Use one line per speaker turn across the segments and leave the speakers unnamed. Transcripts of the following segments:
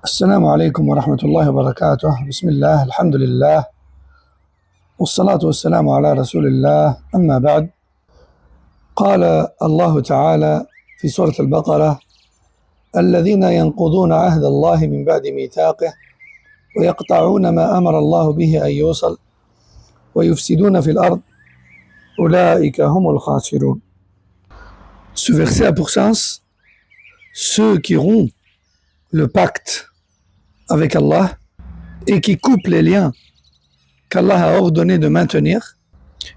السلام عليكم ورحمة الله وبركاته. بسم الله، الحمد لله، والصلاة والسلام على رسول الله. أما بعد، قال الله تعالى في سورة البقرة: الذين ينقضون عهد الله من بعد ميثاقه ويقطعون ما أمر الله به أن يوصل ويفسدون في الأرض أولئك هم الخاسرون. Ce verset a pour sens ceux qui rompent le pacte avec Allah et qui coupent les liens qu'Allah a ordonné de maintenir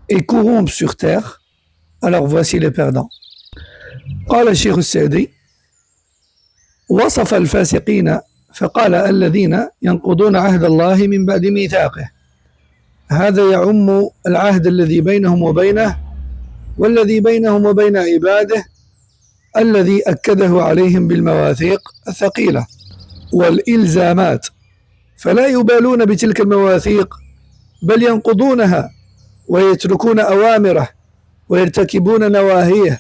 et corrompent sur terre, alors voici les perdants. قال الشيخ السعدي: وصف الفاسقين فقال الذين ينقضون عهد الله من بعد ميثاقه. هذا يعم العهد الذي بينهم وبينه والذي بينهم وبين عباده الذي أكده عليهم بالمواثيق الثقيلة والإلزامات، فلا يبالون بتلك المواثيق بل ينقضونها ويتركون أوامره ويرتكبون نواهيه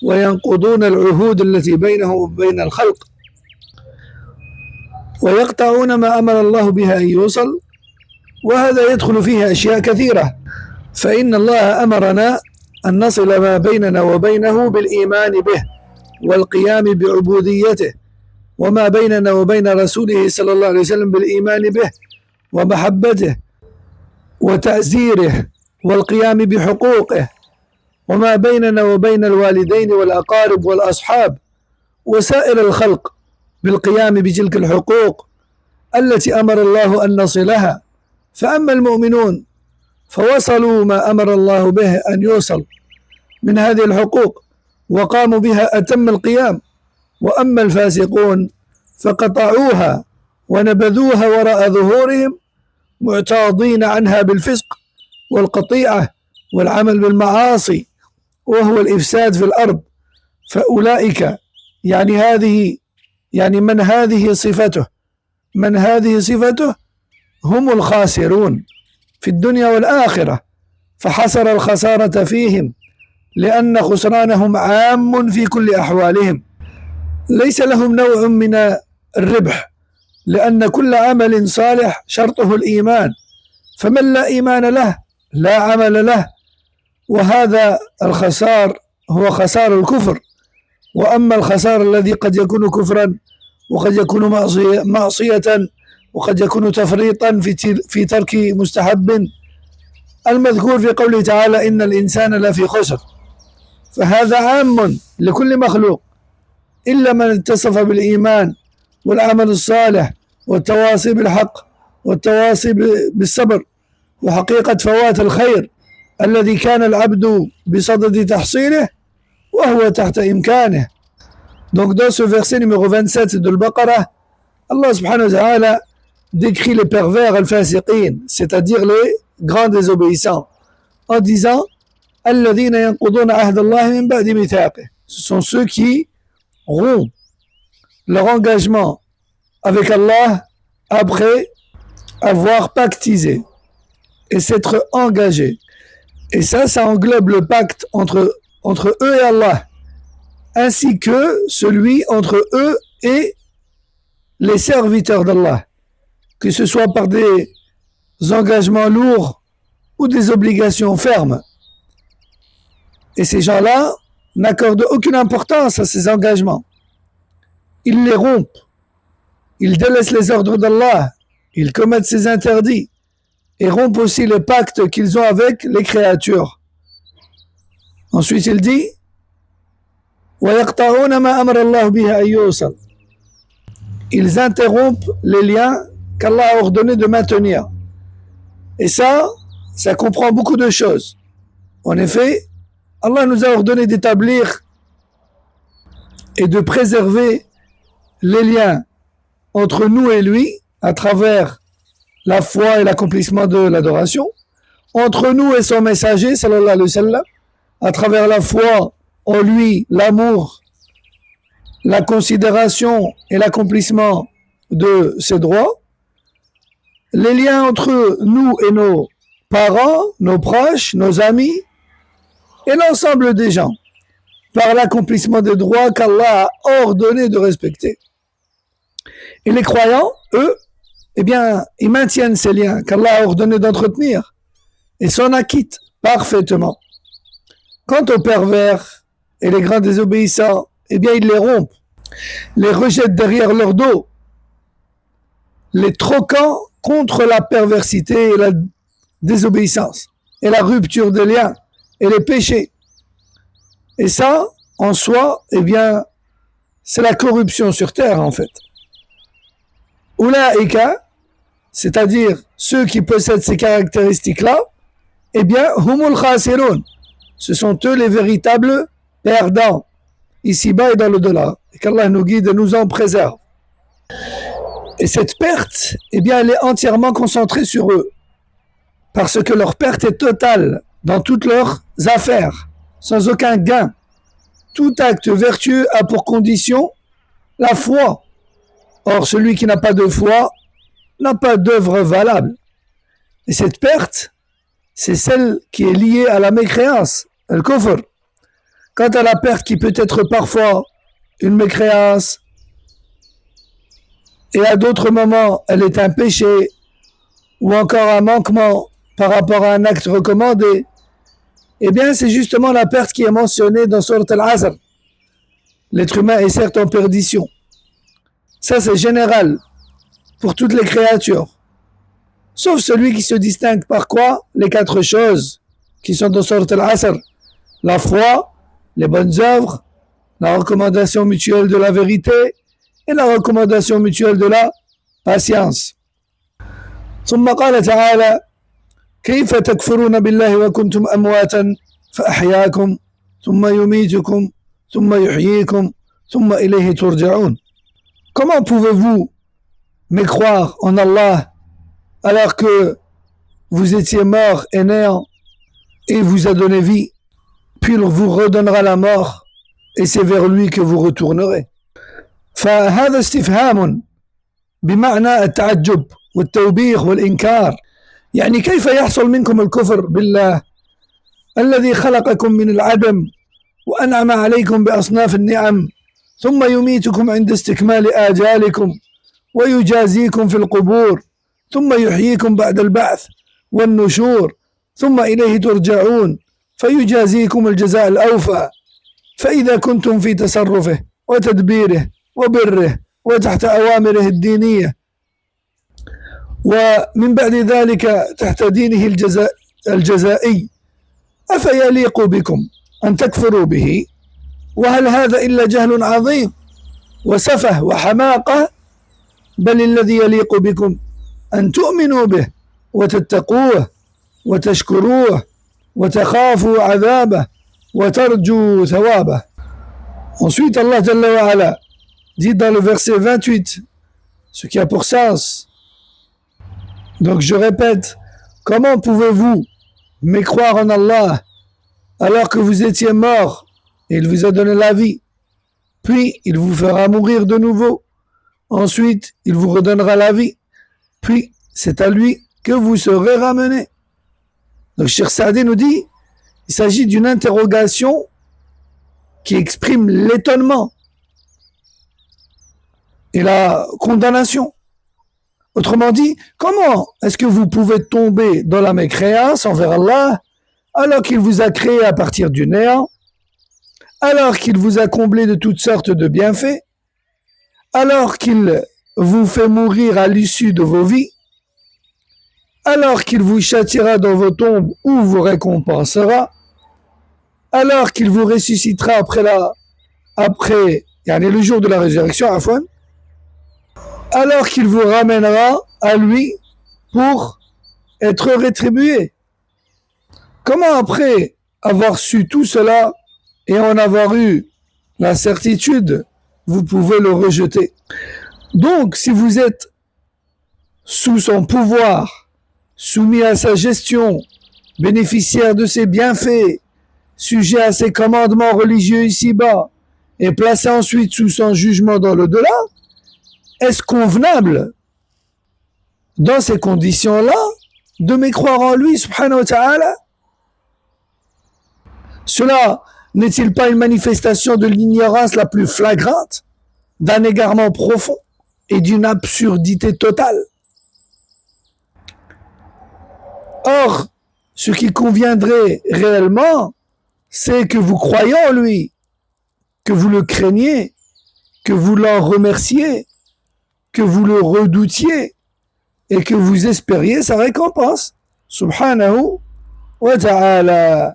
وينقضون العهود التي بينهم وبين الخلق ويقطعون ما أمر الله بها أن يوصل. وهذا يدخل فيه أشياء كثيرة، فإن الله أمرنا أن نصل ما بيننا وبينه بالإيمان به والقيام بعبوديته، وما بيننا وبين رسوله صلى الله عليه وسلم بالإيمان به ومحبته وتعزيره والقيام بحقوقه، وما بيننا وبين الوالدين والأقارب والأصحاب وسائر الخلق بالقيام بتلك الحقوق التي أمر الله أن نصلها. فأما المؤمنون فوصلوا ما أمر الله به أن يوصل من هذه الحقوق وقاموا بها أتم القيام، وأما الفاسقون فقطعوها ونبذوها وراء ظهورهم معتاضين عنها بالفسق والقطيعة والعمل بالمعاصي وهو الإفساد في الأرض. فأولئك من هذه صفته هم الخاسرون في الدنيا والآخرة، فحصر الخسارة فيهم لأن خسرانهم عام في كل أحوالهم، ليس لهم نوع من الربح، لأن كل عمل صالح شرطه الإيمان، فمن لا إيمان له لا عمل له، وهذا الخسار هو خسار الكفر. وأما الخسار الذي قد يكون كفرا وقد يكون معصية وقد يكون تفريطا في ترك مستحب المذكور في قوله تعالى: إن الإنسان لفي خسر، فهذا عام لكل مخلوق إلا من اتصف بالإيمان والعمل الصالح والتواصي بالحق والتواصي بالصبر وحقيقة فوات الخير الذي كان العبد بصدد تحصيله وهو تحت إمكانه. Donc dans ce verset numéro 27 de l'Baqarah, Allah subhanahu wa ta'ala décrit les pervers al-fasiqin, c'est-à-dire les grands désobéissants, en disant: الذين ينقضون عهد الله من بعد ميثاقه. Ce sont ceux qui rompent leur engagement avec Allah après avoir pactisé et s'être engagé. Et ça englobe le pacte entre eux et Allah, ainsi que celui entre eux et les serviteurs d'Allah, que ce soit par des engagements lourds ou des obligations fermes. Et ces gens-là n'accordent aucune importance à ces engagements. Ils les rompent, ils délaissent les ordres d'Allah, ils commettent ses interdits et rompent aussi les pactes qu'ils ont avec les créatures. Ensuite il dit: وَيَقْطَعُونَ مَا أَمَرَ اللَّهُ بِهِ أَن يُوصَلْ. Ils interrompent les liens qu'Allah a ordonné de maintenir. Et ça comprend beaucoup de choses. En effet, Allah nous a ordonné d'établir et de préserver les liens entre nous et lui à travers la foi et l'accomplissement de l'adoration, entre nous et son messager sallallahu alayhi wa sallam, à travers la foi en lui, l'amour, la considération et l'accomplissement de ses droits, les liens entre nous et nos parents, nos proches, nos amis et l'ensemble des gens, par l'accomplissement des droits qu'Allah a ordonné de respecter. Et les croyants, eux, eh bien, ils maintiennent ces liens qu'Allah a ordonné d'entretenir et s'en acquittent parfaitement. Quant aux pervers et les grands désobéissants, eh bien, ils les rompent, les rejettent derrière leur dos, les troquant contre la perversité et la désobéissance et la rupture des liens et les péchés. Et ça, en soi, eh bien, c'est la corruption sur terre, en fait. Oulaïka, c'est-à-dire ceux qui possèdent ces caractéristiques-là, eh bien, humul khasirun, ce sont eux les véritables perdants, ici-bas et dans l'au-delà. Et qu'Allah nous guide et nous en préserve. Et cette perte, eh bien, elle est entièrement concentrée sur eux, parce que leur perte est totale dans toutes leurs affaires, sans aucun gain. Tout acte vertueux a pour condition la foi. Or, celui qui n'a pas de foi n'a pas d'œuvre valable. Et cette perte, c'est celle qui est liée à la mécréance, le kufr. Quant à la perte qui peut être parfois une mécréance, et à d'autres moments, elle est un péché, ou encore un manquement par rapport à un acte recommandé, eh bien, c'est justement la perte qui est mentionnée dans Surat Al-Asr. L'être humain est certes en perdition. Ça, c'est général pour toutes les créatures. Sauf celui qui se distingue par quoi? Les 4 choses qui sont dans Surat Al-Asr. La foi, les bonnes œuvres, la recommandation mutuelle de la vérité et la recommandation mutuelle de la patience. ثم قال تعالى كيف تكفرون بالله وكنتم أمواتا فأحياكم ثم يميتكم ثم يحييكم ثم إليه ترجعون. Comment pouvez-vous mécroire en Allah alors que vous étiez mort et néant et vous a donné vie, puis il vous redonnera la mort et c'est vers lui que vous retournerez. فهذا استفهام بمعنى التعجب والتوبيخ والإنكار. يعني كيف يحصل منكم الكفر بالله الذي خلقكم من العدم وأنعم عليكم بأصناف النعم ثم يميتكم عند استكمال آجالكم ويجازيكم في القبور ثم يحييكم بعد البعث والنشور ثم إليه ترجعون فيجازيكم الجزاء الأوفى فإذا كنتم في تصرفه وتدبيره وبره وتحت أوامره الدينية ومن بعد ذلك تحت دينه الجزائي أفيليق بكم أن تكفروا به وهل هذا إلا جهل عظيم وسفه وحماقة بل الذي يليق بكم أن تؤمنوا به وتتقوه وتشكروه وتخافوا عذابه وترجوا ثوابه. Ensuite Allah Jalla wa Ala dit dans le verset 28 ce qui a pour sens. Donc je répète, comment pouvez-vous mécroire en Allah alors que vous étiez mort et il vous a donné la vie, puis il vous fera mourir de nouveau, ensuite il vous redonnera la vie, puis c'est à lui que vous serez ramenés. Donc Cheikh Saadi nous dit, il s'agit d'une interrogation qui exprime l'étonnement et la condamnation. Autrement dit, comment est-ce que vous pouvez tomber dans la mécréance envers Allah alors qu'il vous a créé à partir du néant, alors qu'il vous a comblé de toutes sortes de bienfaits, alors qu'il vous fait mourir à l'issue de vos vies, alors qu'il vous châtiera dans vos tombes ou vous récompensera, alors qu'il vous ressuscitera après le jour de la résurrection, alors qu'il vous ramènera à lui pour être rétribué. Comment après avoir su tout cela et en avoir eu la certitude, vous pouvez le rejeter? Donc, si vous êtes sous son pouvoir, soumis à sa gestion, bénéficiaire de ses bienfaits, sujet à ses commandements religieux ici-bas, et placé ensuite sous son jugement dans l'au-delà, est-ce convenable, dans ces conditions-là, de mécroire en lui, subhanahu wa ta'ala? Cela n'est-il pas une manifestation de l'ignorance la plus flagrante, d'un égarement profond? et d'une absurdité totale. Or, ce qui conviendrait réellement, c'est que vous croyez en lui, que vous le craigniez, que vous l'en remerciez, que vous le redoutiez et que vous espériez sa récompense. Subhanahu wa ta'ala.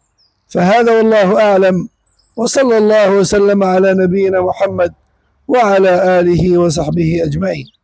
فهذا والله أعلم وصلى الله وسلم على نبينا محمد وعلى آله وصحبه أجمعين.